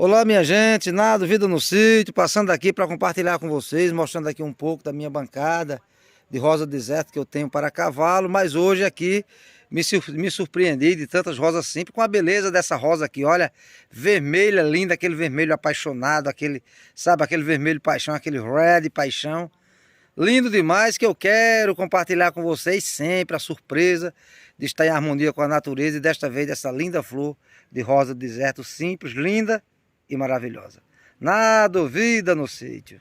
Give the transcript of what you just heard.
Olá, minha gente, nada, vida no sítio, passando aqui para compartilhar com vocês, mostrando aqui um pouco da minha bancada de rosa deserto que eu tenho para cavalo, mas hoje aqui me surpreendi de tantas rosas simples com a beleza dessa rosa aqui, olha, vermelha, linda, aquele vermelho apaixonado, aquele, sabe, aquele vermelho paixão, aquele red paixão, lindo demais que eu quero compartilhar com vocês sempre a surpresa de estar em harmonia com a natureza e desta vez essa linda flor de rosa deserto simples, linda e maravilhosa. Nada, vida no sítio.